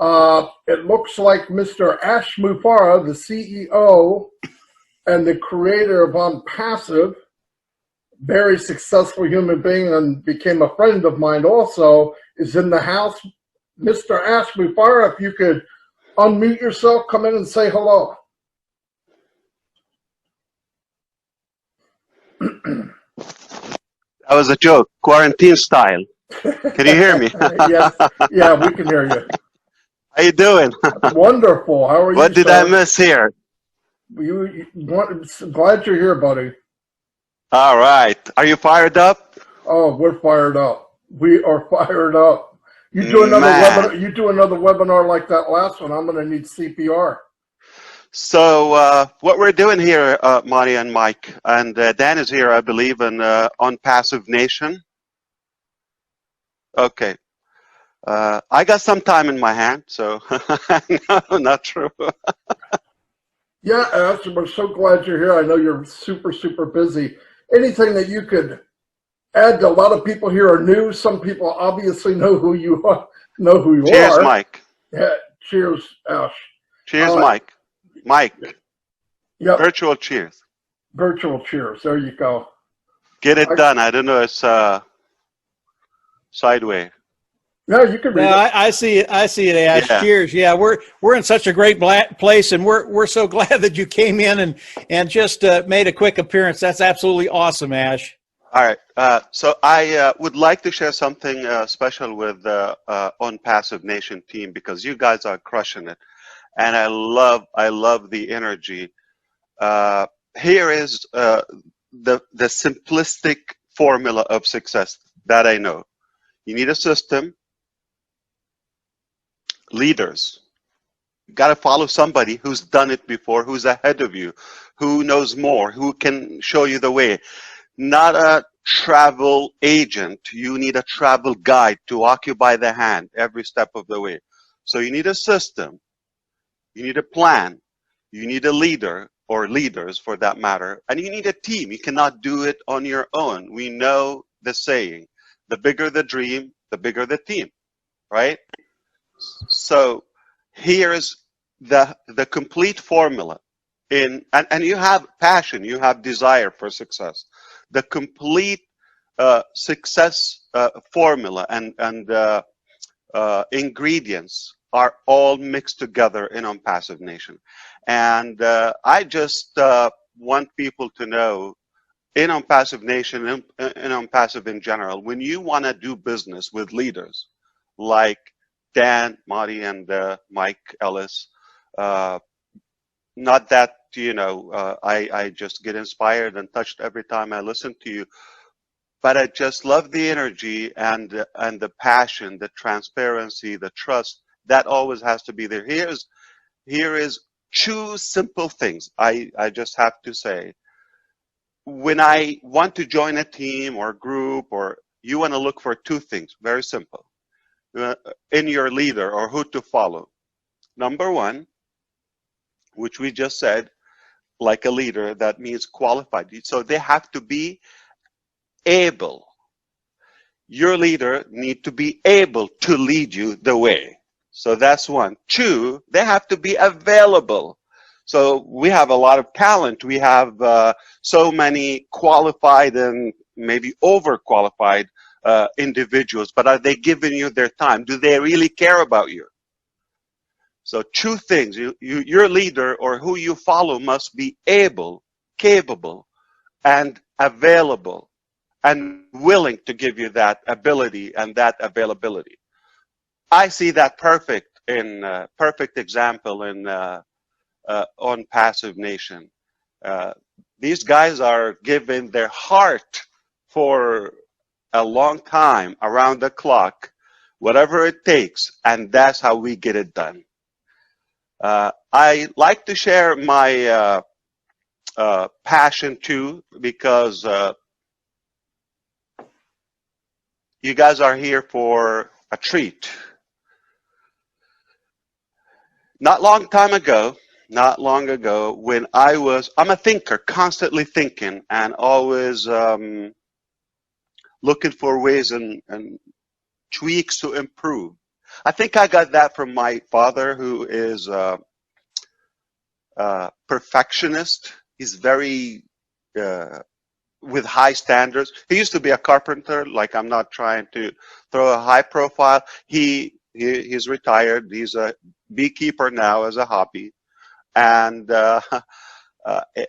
It looks like Mr. Ash Muferah, the CEO and the creator of OnPassive, very successful human being and became a friend of mine also, is in the house. Mr. Ash Muferah, if you could unmute yourself, come in and say hello. That was a joke, quarantine style. Can you hear me? Yes, yeah, we can hear you. How you doing? Wonderful. How are you, What did sir? I miss here? Glad you're here, buddy. All right. Are you fired up? Oh, we're fired up. We are fired up. You do another webinar. You do another webinar like that last one. I'm going to need CPR. So what we're doing here, Marty and Mike, and Dan is here, I believe, in OnPassive Nation. Okay. I got some time in my hand, so no, not true. Yeah, Ash, we're so glad you're here. I know you're super, super busy. Anything that you could add to? A lot of people here are new. Some people obviously know who you are. Cheers, Mike. Yeah, cheers, Ash. Cheers, Mike. Mike. Yep. Virtual cheers. Virtual cheers. There you go. Get it done. I don't know. It's sideways. No, you can read it. I see it. I see it, Ash. Yeah. Cheers. Yeah, we're in such a great place, and we're so glad that you came in and just made a quick appearance. That's absolutely awesome, Ash. All right. So I would like to share something special with the OnPassive Nation team, because you guys are crushing it, and I love the energy. Here is the simplistic formula of success that I know. You need a system. Leaders. You got to follow somebody who's done it before, who's ahead of you, who knows more, who can show you the way. Not a travel agent. You need a travel guide to walk you by the hand every step of the way. So you need a system. You need a plan. You need a leader, or leaders for that matter, and you need a team. You cannot do it on your own. We know the saying, the bigger the dream, the bigger the team, right? So here's the complete formula. And you have passion, you have desire for success. The complete success formula and ingredients are all mixed together in OnPassive Nation. And I just want people to know, in OnPassive Nation, in OnPassive in general, when you want to do business with leaders like Dan, Marty, and Mike Ellis, not that, I just get inspired and touched every time I listen to you, but I just love the energy and the passion, the transparency, the trust that always has to be there. Here is two simple things I just have to say. When I want to join a team or group, or you want to look for two things, very simple, in your leader or who to follow. Number one, which we just said, like a leader, that means qualified. So they have to be able. Your leader need to be able to lead you the way. So that's one. Two, they have to be available. So we have a lot of talent. We have so many qualified and maybe overqualified individuals, but are they giving you their time? Do they really care about you? So two things, your leader or who you follow must be able, capable, and available, and willing to give you that ability and that availability. I see that perfect example in OnPassive Nation. These guys are giving their heart for a long time, around the clock, whatever it takes, and that's how we get it done. I like to share my passion too, because you guys are here for a treat. Not long ago, when I'm a thinker, constantly thinking, and always looking for ways and tweaks to improve. I think I got that from my father, who is a perfectionist. He's very with high standards. He used to be a carpenter. Like, I'm not trying to throw a high profile. He's retired. He's a beekeeper now as a hobby, and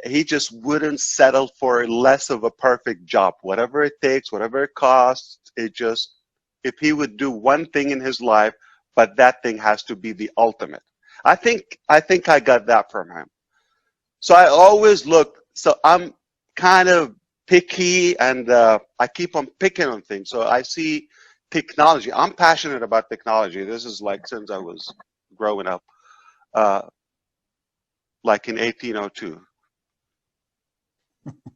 he just wouldn't settle for less of a perfect job. Whatever it takes, whatever it costs. It just, if he would do one thing in his life, but that thing has to be the ultimate. I think I got that from him. So I always look. So I'm kind of picky, and I keep on picking on things. So I see technology. I'm passionate about technology. This is like since I was growing up, like in 1802.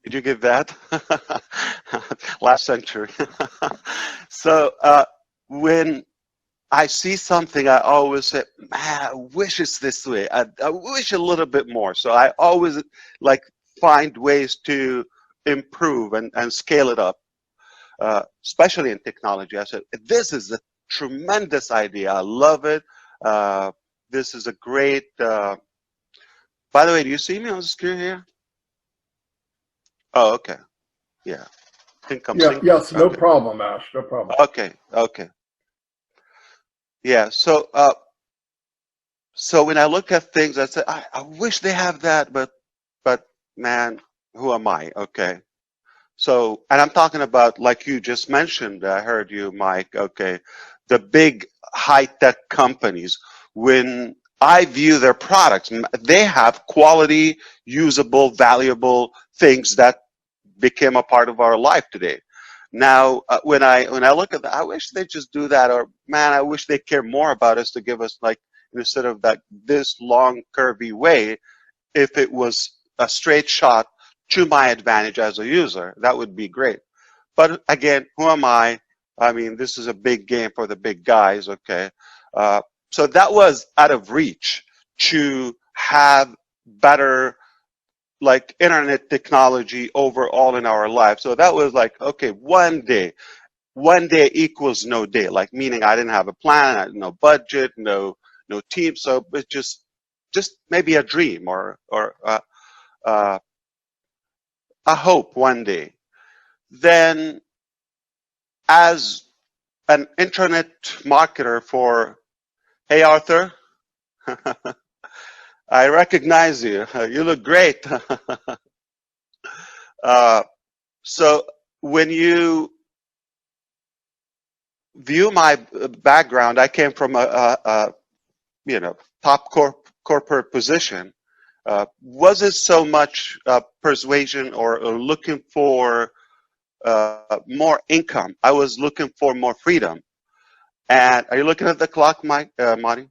Did you give that? Last century. So when I see something, I always say, man, I wish it's this way. I wish a little bit more. So I always like find ways to improve and scale it up, especially in technology. I said, this is a tremendous idea. I love it. This is a great, by the way, do you see me on the screen here? Oh, okay. Yeah. I think I'm synced. Yes, no Okay. problem, Ash. No problem. Okay. Yeah. So, so when I look at things, I say, I wish they have that, but man, who am I? Okay. So, and I'm talking about, like you just mentioned, I heard you, Mike. Okay. The big high-tech companies, when I view their products, they have quality, usable, valuable things that became a part of our life today. Now, when I look at that, I wish they just do that, or man, I wish they care more about us to give us, like, instead of that this long curvy way, if it was a straight shot to my advantage as a user, that would be great. But again, who am I? I mean, this is a big game for the big guys. Okay, so that was out of reach to have better, like, internet technology overall in our life. So that was like, okay, one day equals no day, like, meaning I didn't have a plan, I had no budget, no team. So it's just maybe a dream, or a hope one day. Then as an internet marketer for, hey, Arthur, I recognize you. You look great. So when you view my background, I came from a top corporate position. Was it so much persuasion or looking for more income? I was looking for more freedom. And are you looking at the clock, Mike, Marty?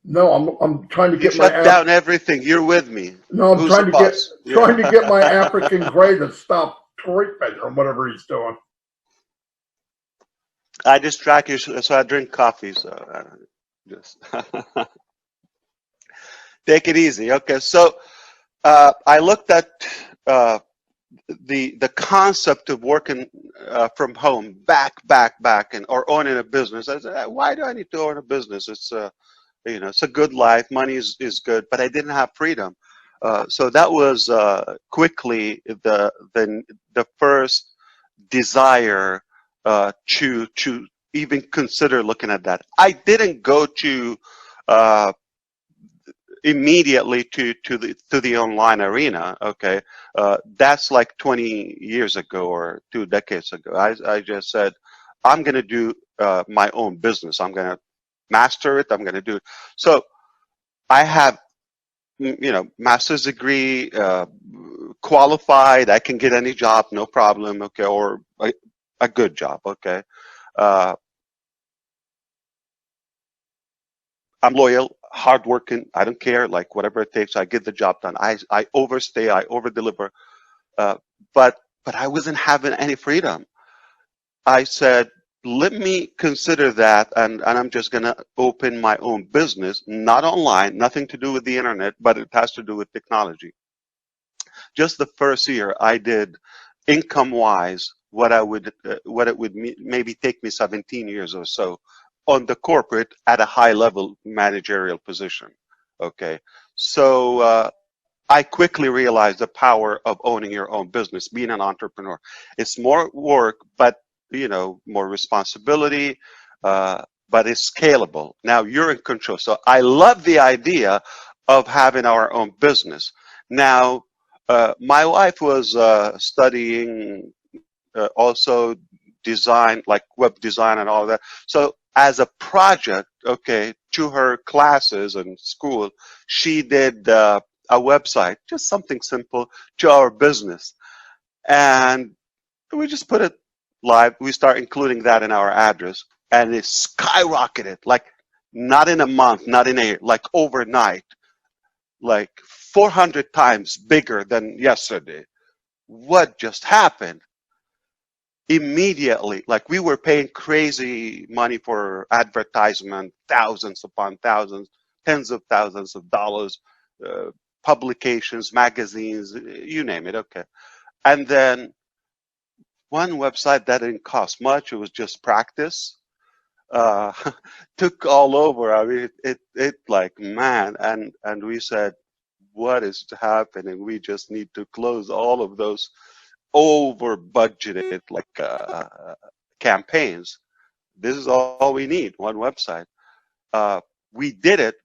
No, I'm trying to You get my shut down everything. You're with me. No, I'm Who's the boss? trying to get my African Grey to stop tweaking or whatever he's doing. I distract you, so I drink coffee. So just take it easy. Okay, so I looked at the concept of working from home, back, and or owning a business. I said, why do I need to own a business? It's it's a good life. Money is good, but I didn't have freedom. So that was quickly the first desire to even consider looking at that. I didn't go to immediately to the online arena. Okay, that's like 20 years ago or 2 decades ago. I just said, I'm going to do my own business. I'm going to master it. I'm going to do it. So I have, master's degree, qualified. I can get any job, no problem. Okay, or a good job. Okay. I'm loyal, hardworking. I don't care, like, whatever it takes. I get the job done. I overstay. I overdeliver. But I wasn't having any freedom. I said, let me consider that, and I'm just going to open my own business, not online, nothing to do with the internet, but it has to do with technology. Just the first year I did, income-wise, what it would maybe take me 17 years or so on the corporate at a high level managerial position. Okay, so I quickly realized the power of owning your own business, being an entrepreneur. It's more work, but more responsibility, but it's scalable. Now you're in control. So I love the idea of having our own business. Now, my wife was studying also design, like web design and all that. So as a project, okay, to her classes and school, she did a website, just something simple to our business. And we just put it live. We start including that in our address, and it skyrocketed, like not in a month, not in a year, like overnight, like 400 times bigger than yesterday. What just happened? Immediately, like we were paying crazy money for advertisement, thousands upon thousands, tens of thousands of dollars, publications, magazines, you name it. Okay. And then one website that didn't cost much, it was just practice, uh, took all over. I mean, it like, man, and we said, what is happening? We just need to close all of those over budgeted like campaigns. This is all we need, one website. We did it.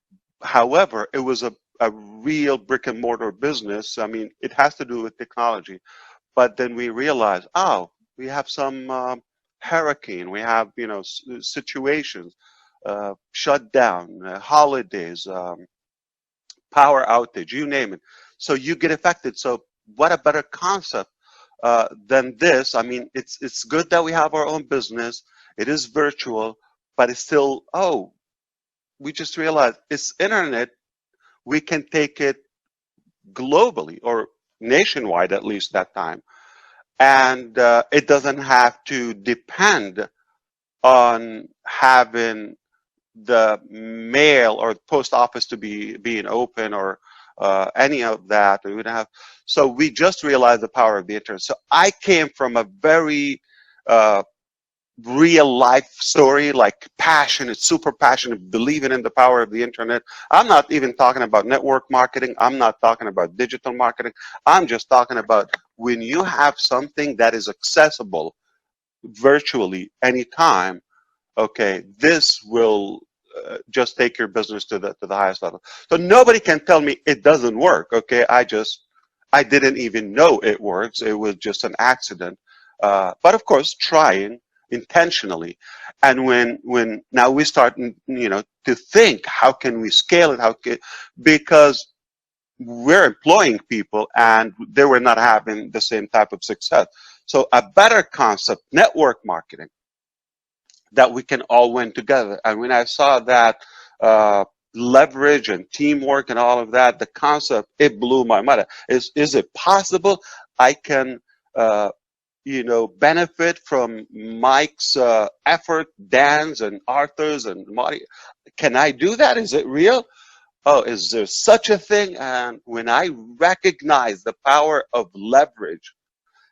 However, it was a real brick and mortar business. I mean, it has to do with technology. But then we realized, oh, we have some hurricane, we have, situations, shutdown, holidays, power outage, you name it. So you get affected. So what a better concept than this. I mean, it's good that we have our own business. It is virtual, but it's still, we just realized it's internet. We can take it globally or nationwide, at least that time. And it doesn't have to depend on having the mail or post office to be being open or any of that. We would have. So we just realized the power of the internet. So I came from a very real life story, like passionate, super passionate, believing in the power of the internet. I'm not even talking about network marketing. I'm not talking about digital marketing. I'm just talking about when you have something that is accessible virtually anytime. Okay, this will just take your business to the highest level. So nobody can tell me it doesn't work. Okay, I didn't even know it works. It was just an accident. But of course, trying intentionally. And when now we start, to think, how can we scale it? Because we're employing people and they were not having the same type of success. So a better concept, network marketing, that we can all win together. And when I saw that leverage and teamwork and all of that, the concept, it blew my mind. Is it possible I can, benefit from Mike's effort, Dan's and Arthur's and Marty? Can I do that? Is it real? Oh, is there such a thing? And when I recognize the power of leverage,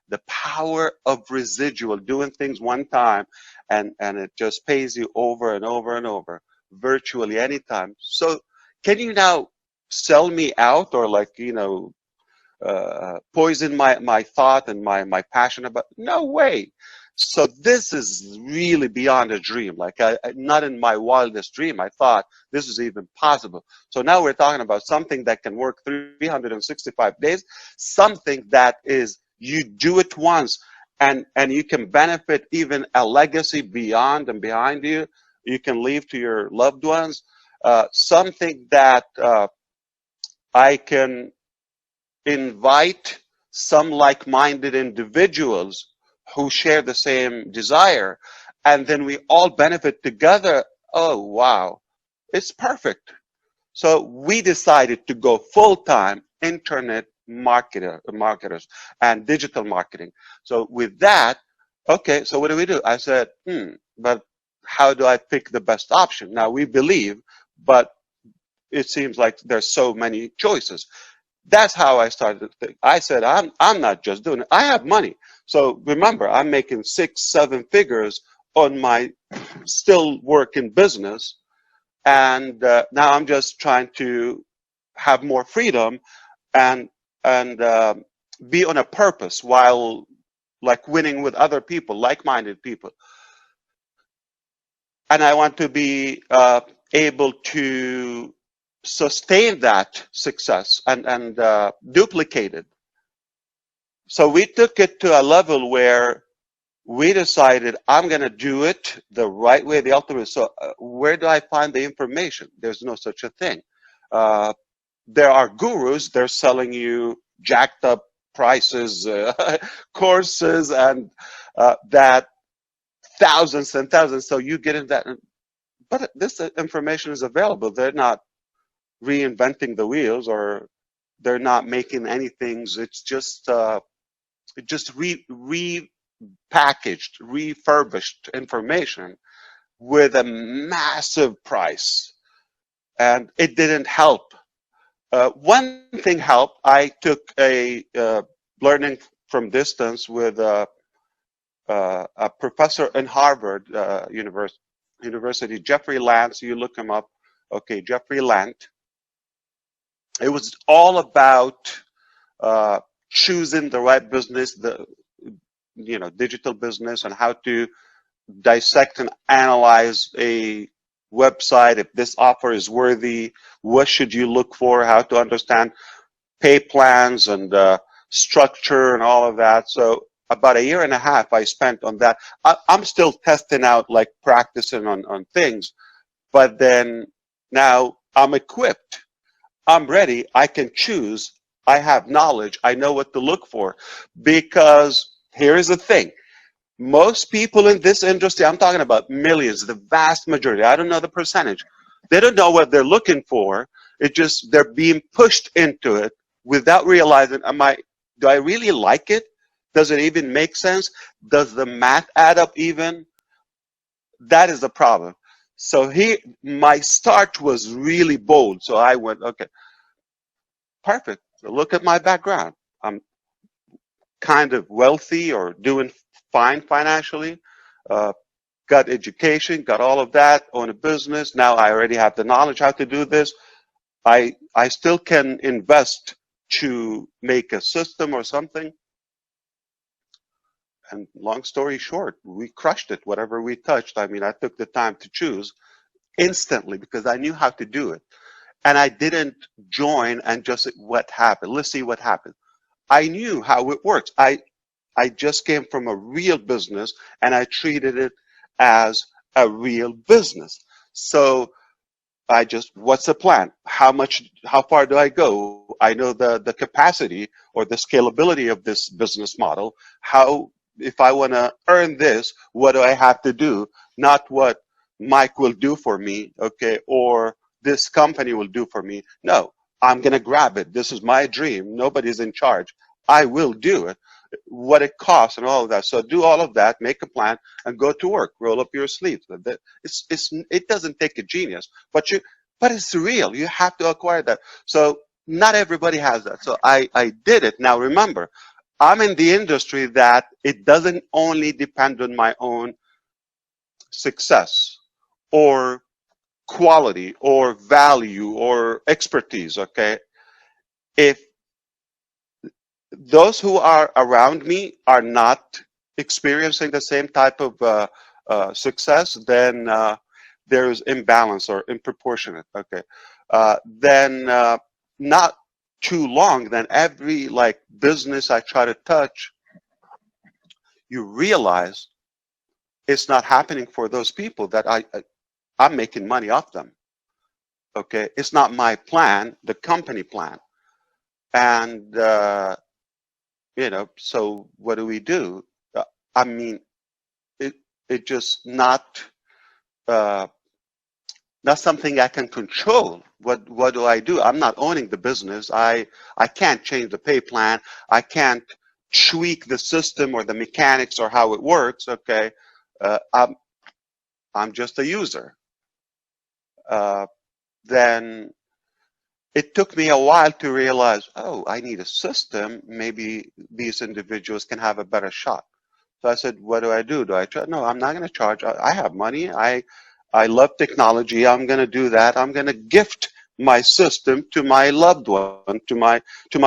the power of residual, doing things one time, and it just pays you over and over and over, virtually anytime. So can you now sell me out or poison my thought and my passion about? No way. So this is really beyond a dream. Like not in my wildest dream, I thought this is even possible. So now we're talking about something that can work 365 days, something that is, you do it once and you can benefit even a legacy beyond and behind you. You can leave to your loved ones, something that I can invite some like-minded individuals who share the same desire, and then we all benefit together. Oh, wow. It's perfect. So we decided to go full-time internet marketers and digital marketing. So with that, okay, so what do? I said, but how do I pick the best option? Now we believe, but it seems like there's so many choices. That's how I started to think. I said, I'm not just doing it. I have money. So remember, I'm making 6-7 figures on my still working business, and now I'm just trying to have more freedom and be on a purpose while like winning with other people, like-minded people. And I want to be able to sustain that success and duplicate it. So we took it to a level where we decided I'm going to do it the right way, the ultimate. So where do I find the information? There's no such a thing. There are gurus. They're selling you jacked up prices, courses, and that thousands and thousands. So you get in that. But this information is available. They're not reinventing the wheels, or they're not making anything. It's just repackaged, refurbished information with a massive price, and it didn't help. One thing helped. I took a learning from distance with a professor in Harvard University, Jeffrey Lance. You look him up. Okay, Jeffrey Lance. It was all about choosing the right business, the digital business, and how to dissect and analyze a website. If this offer is worthy, what should you look for? How to understand pay plans and structure and all of that. So about 1.5 years I spent on that. I'm still testing out, like practicing on things, but then now I'm equipped. I'm ready. I can choose. I have knowledge. I know what to look for. Because here's the thing. Most people in this industry, I'm talking about millions, the vast majority, I don't know the percentage, they don't know what they're looking for. It just, they're being pushed into it without realizing, do I really like it? Does it even make sense? Does the math add up even? That is the problem. So my start was really bold. So I went, okay, perfect. So look at my background. I'm kind of wealthy or doing fine financially. Got education, got all of that, own a business. Now I already have the knowledge how to do this. I still can invest to make a system or something. And long story short, we crushed it. Whatever we touched, I took the time to choose instantly because I knew how to do it. And I didn't join and just, what happened? Let's see what happened. I knew how it works. I just came from a real business and I treated it as a real business. So what's the plan? How far do I go? I know the capacity or the scalability of this business model. If I want to earn this, what do I have to do? Not what Mike will do for me, okay, or this company will do for me. No, I'm going to grab it. This is my dream. Nobody's in charge. I will do it. What it costs and all of that. So do all of that, make a plan, and go to work. Roll up your sleeves. It doesn't take a genius, but it's real. You have to acquire that. So not everybody has that. So I did it. Now remember, I'm in the industry that it doesn't only depend on my own success or quality or value or expertise, okay? If those who are around me are not experiencing the same type of success, then there's imbalance or improportionate, okay? Then not too long, then every business I try to touch, you realize it's not happening for those people that I'm making money off them, okay? It's not my plan, the company plan. And so what do? It just not something I can control. What do I do? I'm not owning the business. I can't change the pay plan. I can't tweak the system or the mechanics or how it works. Okay, I'm just a user. Then it took me a while to realize, oh, I need a system. Maybe these individuals can have a better shot. So I said, what do I do? Do I charge? No, I'm not going to charge. I have money. I love technology. I'm going to do that. I'm going to gift my system to my loved one, to my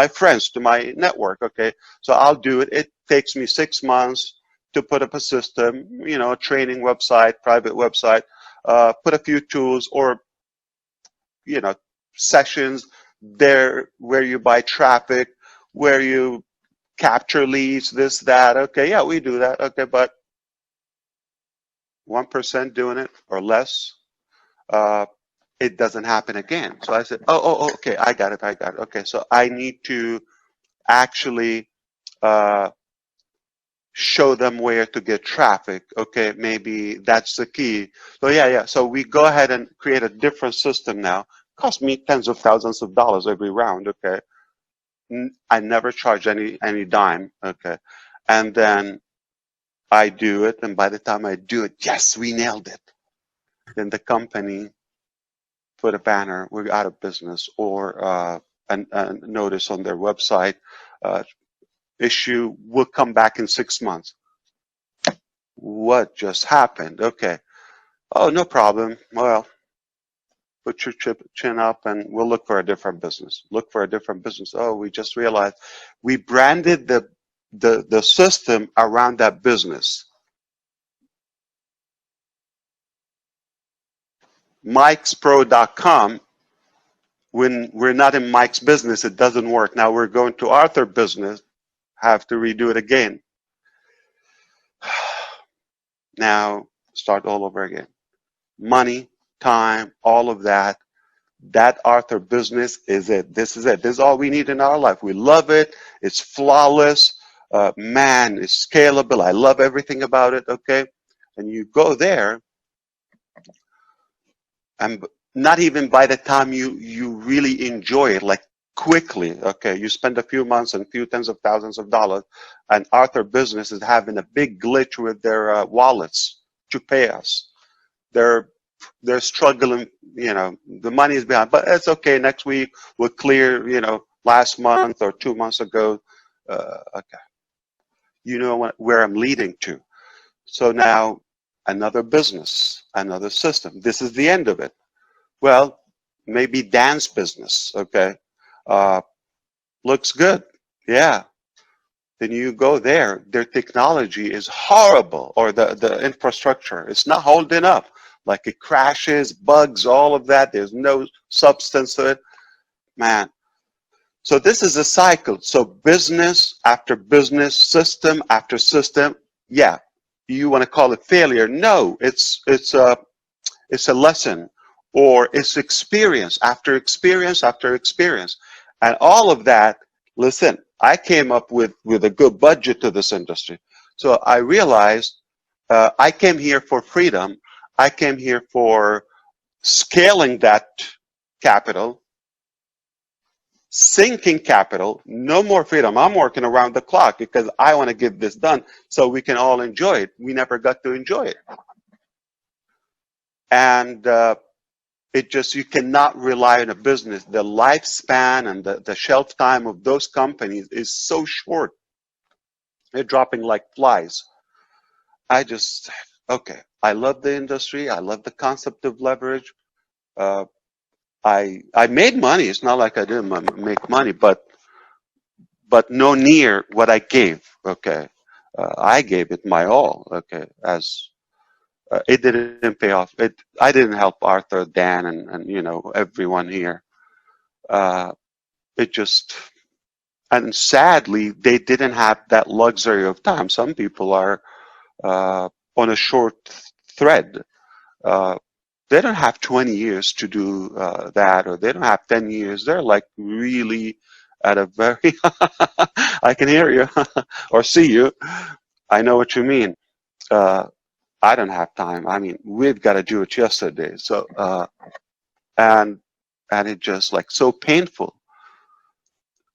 friends, to my network. Okay, so I'll do it. It takes me 6 months to put up a system, a training website, private website, put a few tools or sessions there where you buy traffic, where you capture leads, this, that. Okay, yeah, we do that. Okay, but 1% doing it or less, it doesn't happen again. So I said, okay, I got it. Okay, so I need to actually show them where to get traffic. Okay, maybe that's the key. So yeah. So we go ahead and create a different system now. Cost me tens of thousands of dollars every round. Okay, I never charge any dime. Okay, and then I do it, and by the time I do it, yes, we nailed it. Then the company put a banner, we're out of business, or a notice on their website, issue will come back in 6 months. What just happened? Okay. Oh, no problem. Well, put your chin up and we'll look for a different business. Look for a different business. Oh, we just realized we branded the system around that business. MikesPro.com, when we're not in Mike's business, it doesn't work. Now we're going to Arthur's business, have to redo it again. Now start all over again. Money, time, all of that. That Arthur business is it. This is it. This is all we need in our life. We love it. It's flawless. Man, it's scalable. I love everything about it. Okay. And you go there, and not even by the time you really enjoy it, like quickly, okay, you spend a few months and a few tens of thousands of dollars, and Arthur business is having a big glitch with their wallets to pay us. They're struggling, the money is behind, but it's okay. Next week we'll clear, last month or 2 months ago. Okay, where I'm leading to. So now another business, another system. This is the end of it. Well, maybe Dan's business, okay, looks good, yeah. Then you go there, their technology is horrible, or the infrastructure, it's not holding up. Like it crashes, bugs, all of that. There's no substance to it. Man. So this is a cycle. So business after business, system after system. Yeah. You want to call it failure? No, it's a lesson, or it's experience after experience after experience. And all of that, listen, I came up with a good budget to this industry. So I realized I came here for freedom. I came here for scaling that capital, sinking capital, no more freedom. I'm working around the clock because I want to get this done so we can all enjoy it. We never got to enjoy it. And you cannot rely on a business. The lifespan and the shelf time of those companies is so short. They're dropping like flies. Okay, I love the industry. I love the concept of leverage. I made money. It's not like I didn't make money, but no near what I gave. Okay, I gave it my all. Okay, as it didn't pay off. I didn't help Arthur, Dan, and everyone here. And sadly, they didn't have that luxury of time. Some people are on a short thread. They don't have 20 years to do that, or they don't have 10 years. They're like really at a very, I can hear you or see you. I know what you mean. I don't have time. I mean, we've got to do it yesterday. So, and it just like so painful.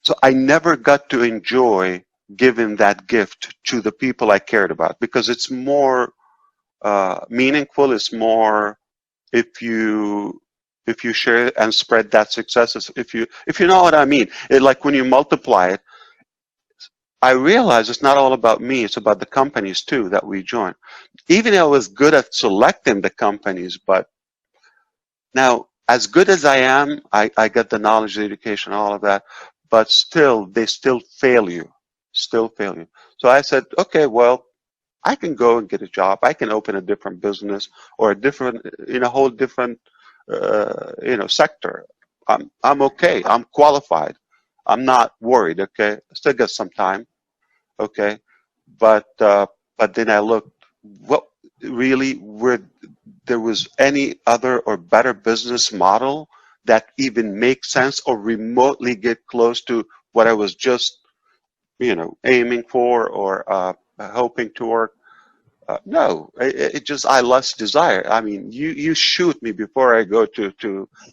So I never got to enjoy giving that gift to the people I cared about, because it's more meaningful. It's more, if you if you share and spread that success, if you know what I mean. Like when you multiply it, I realize it's not all about me, it's about the companies too that we join. Even though I was good at selecting the companies, but now as good as I am, I get the knowledge, the education, all of that, but still, they still fail you. So I said, okay, well, I can go and get a job. I can open a different business or a different, in a whole different, sector. I'm okay. I'm qualified. I'm not worried. Okay, still got some time. Okay, but then I looked. What really were there was any other or better business model that even makes sense or remotely get close to what I was just, aiming for or hoping to work. No, it just I lost desire. I mean, you shoot me before I go to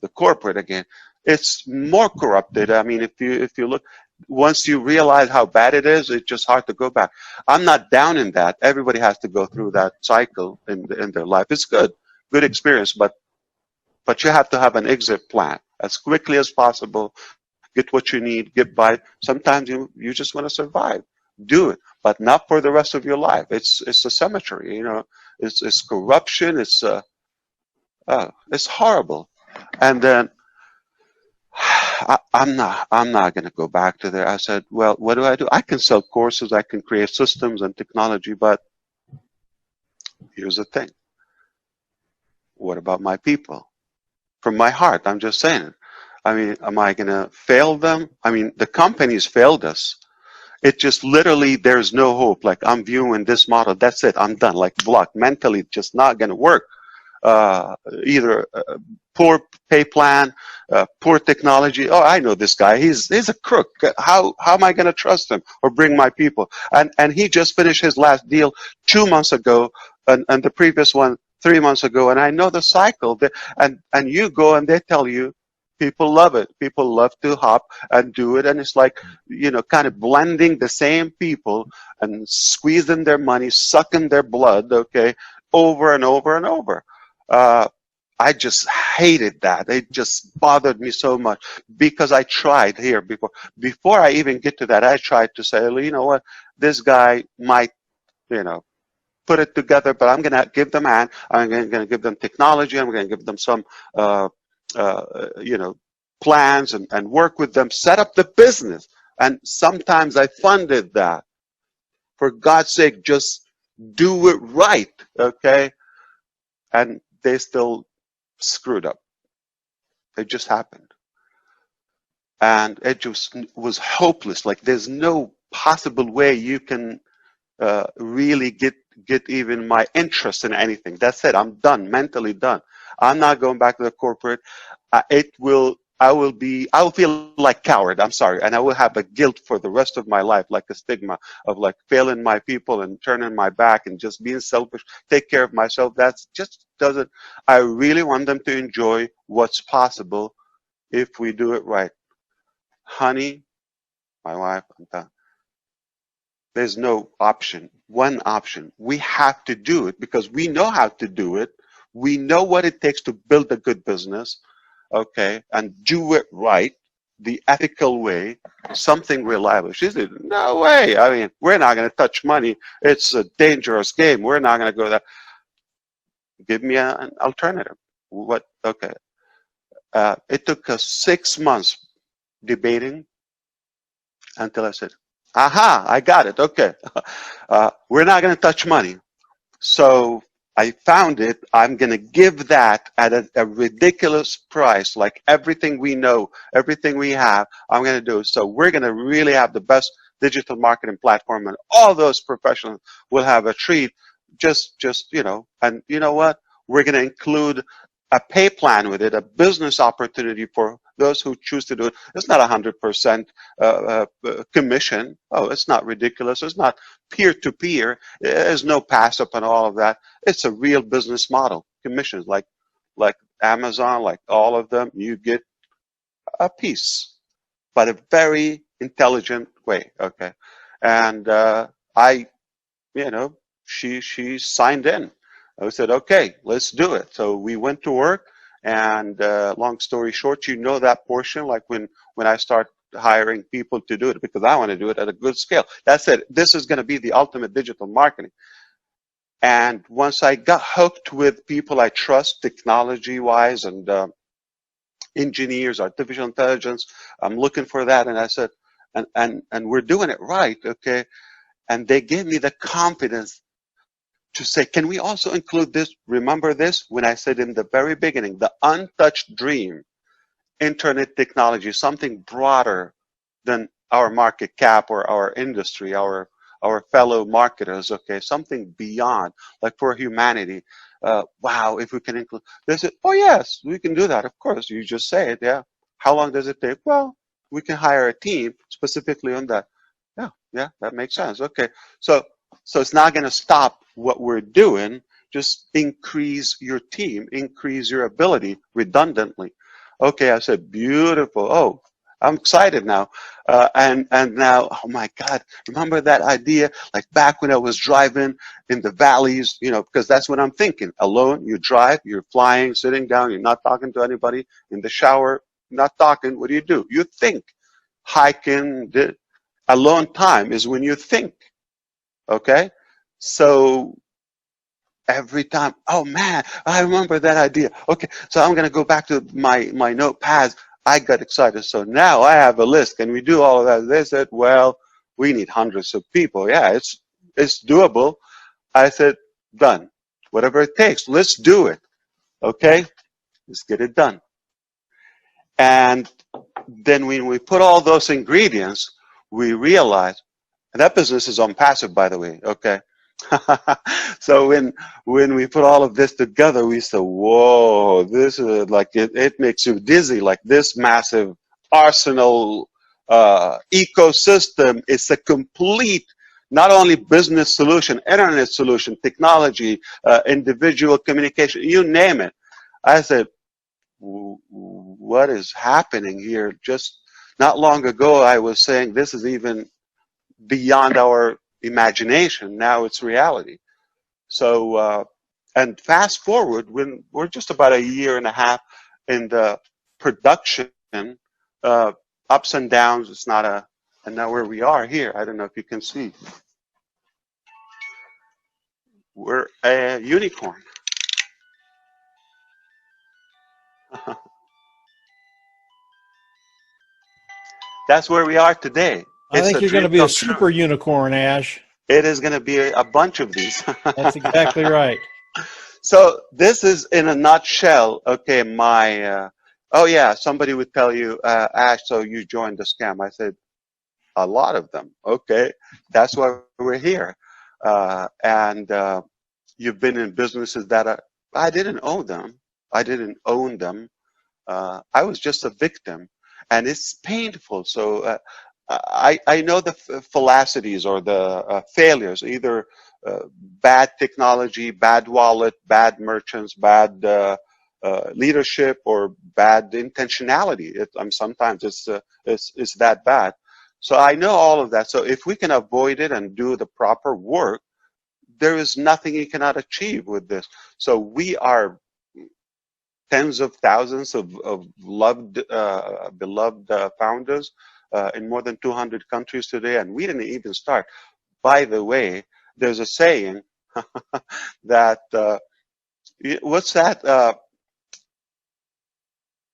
the corporate again. It's more corrupted. I mean, if you look, once you realize how bad it is, it's just hard to go back. I'm not down in that. Everybody has to go through that cycle in their life. It's good experience, but you have to have an exit plan as quickly as possible. Get what you need, get by. Sometimes you just want to survive. Do it, but not for the rest of your life. It's a cemetery, It's corruption. It's horrible. And then I'm not going to go back to there. I said, well, what do? I can sell courses. I can create systems and technology, but here's the thing. What about my people? From my heart, I'm just saying it. I mean, am I going to fail them? I mean, the companies failed us. It just literally, there's no hope. Like, I'm viewing this model. That's it. I'm done. Like, blocked. Mentally, just not going to work. Either poor pay plan, poor technology. Oh, I know this guy. He's a crook. How am I going to trust him or bring my people? And he just finished his last deal 2 months ago, and the previous one 3 months ago. And I know the cycle. And you go and they tell you, people love it. People love to hop and do it. And it's like, kind of blending the same people and squeezing their money, sucking their blood, okay, over and over and over. I just hated that. It just bothered me so much because I tried here before I even get to that, I tried to say, well, you know what, this guy might, put it together, but I'm going to give them I'm going to give them technology. I'm going to give them some, plans and work with them, set up the business. And sometimes I funded that. For God's sake, just do it right, okay? And they still screwed up. It just happened. And it just was hopeless. Like, there's no possible way you can really get even my interest in anything. That's it. I'm done, mentally done. I'm not going back to the corporate. I will feel like coward. I'm sorry. And I will have a guilt for the rest of my life, like a stigma of like failing my people and turning my back and just being selfish, take care of myself. That's just doesn't, I really want them to enjoy what's possible if we do it right. Honey, my wife, I'm done. There's no option. One option. We have to do it because we know how to do it. We know what it takes to build a good business, okay, and do it right, the ethical way, something reliable. She said, no way. I mean, we're not going to touch money. It's a dangerous game. We're not going to go there. Give me an alternative. What? Okay. It took us 6 months debating until I said, aha, I got it. Okay. We're not going to touch money. So I found it. I'm going to give that at a ridiculous price, like everything we know, everything we have, I'm going to do. So we're going to really have the best digital marketing platform, and all those professionals will have a treat. Just and you know what? We're going to include a pay plan with it, a business opportunity for those who choose to do it. It's not 100% commission. Oh, it's not ridiculous. It's not peer-to-peer. There's no pass-up and all of that. It's a real business model. Commissions, like Amazon, like all of them, you get a piece, but a very intelligent way, okay? And she signed in. I said, okay, let's do it. So we went to work, And long story short, you know that portion, like when I start hiring people to do it, because I want to do it at a good scale. That's it. This is going to be the ultimate digital marketing. And once I got hooked with people I trust technology-wise and engineers, artificial intelligence, I'm looking for that. And I said, and we're doing it right, okay? And they gave me the confidence to say, can we also include this? Remember this when I said in the very beginning, the untouched dream, internet technology, something broader than our market cap or our industry, our fellow marketers, okay, something beyond, like for humanity. Wow, if we can include this, oh yes, we can do that. Of course, you just say it, yeah. How long does it take? Well, we can hire a team specifically on that. Yeah, that makes sense. Okay, so it's not going to stop what we're doing. Just increase your team, increase your ability redundantly. Okay, I said, beautiful. Oh, I'm excited now. And now, oh my God, remember that idea? Like back when I was driving in the valleys, you know, because that's what I'm thinking. Alone, you drive, you're flying, sitting down, you're not talking to anybody. In the shower, not talking. What do? You think. Hiking, alone time is when you think. Okay? So every time, oh man, I remember that idea. Okay, so I'm gonna go back to my notepads. I got excited. So now I have a list. Can we do all of that? They said, well, we need hundreds of people. Yeah, it's doable. I said, done. Whatever it takes, let's do it. Okay, let's get it done. And then when we put all those ingredients, we realize, and that business is OnPassive, by the way. Okay. So when we put all of this together, we said, whoa, this is like, it makes you dizzy, like this massive arsenal ecosystem. It's a complete, not only business solution, internet solution, technology, individual communication, you name it. I said, what is happening here? Just not long ago, I was saying this is even beyond our imagination. Now it's reality. So, and fast forward, when we're just about a year and a half in the production, ups and downs, it's not a, and now where we are here, I don't know if you can see. We're a unicorn. That's where we are today. I think you're going to be a super unicorn, Ash. It is going to be a bunch of these. That's exactly right. So this is in a nutshell, okay, my, oh yeah, somebody would tell you, Ash, so you joined the scam. I said, a lot of them, okay, that's why we're here. And you've been in businesses that I didn't own them. I didn't own them. I was just a victim, and it's painful. So I know the fallacies or the failures, either bad technology, bad wallet, bad merchants, bad leadership, or bad intentionality. Sometimes it's that bad. So I know all of that. So if we can avoid it and do the proper work, there is nothing you cannot achieve with this. So we are tens of thousands of loved, beloved founders in more than 200 countries today, and we didn't even start. By the way, there's a saying that, what's that?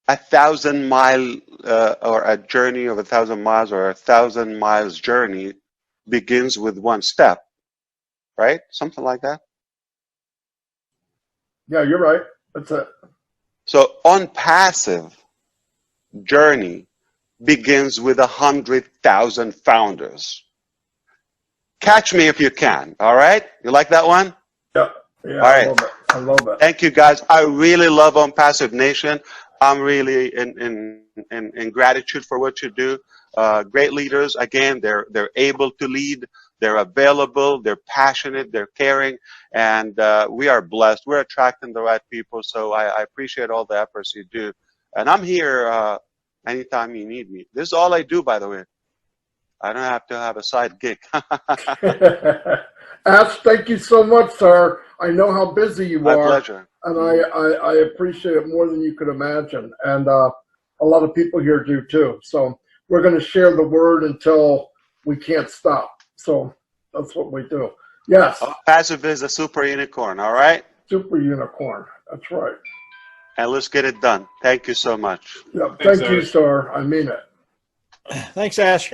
1,000 mile or a journey of 1,000 miles, or 1,000 miles journey begins with one step, right? Something like that. Yeah, you're right. That's it. So OnPassive journey begins with 100,000 founders. Catch me if you can. All right? You like that one? Yeah. Yeah. All right. I love it. Thank you, guys. I really love OnPassive Nation. I'm really in gratitude for what you do. Great leaders. Again, they're able to lead. They're available. They're passionate. They're caring. And we are blessed. We're attracting the right people. So I appreciate all the efforts you do. And I'm here anytime you need me. This is all I do, by the way. I don't have to have a side gig. Ash, thank you so much, sir. I know how busy you My are. pleasure. And I appreciate it more than you could imagine. And a lot of people here do too. So we're going to share the word until we can't stop. So that's what we do. Yes. OnPassive is a super unicorn, all right? Super unicorn. That's right. And let's get it done. Thank you so much. Yeah, Thanks, thank you, Ash. sir. I mean it. Thanks, Ash.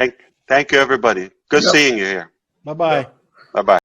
Thank you, everybody. Good Yep. seeing you here. Bye-bye. Yep. Bye-bye.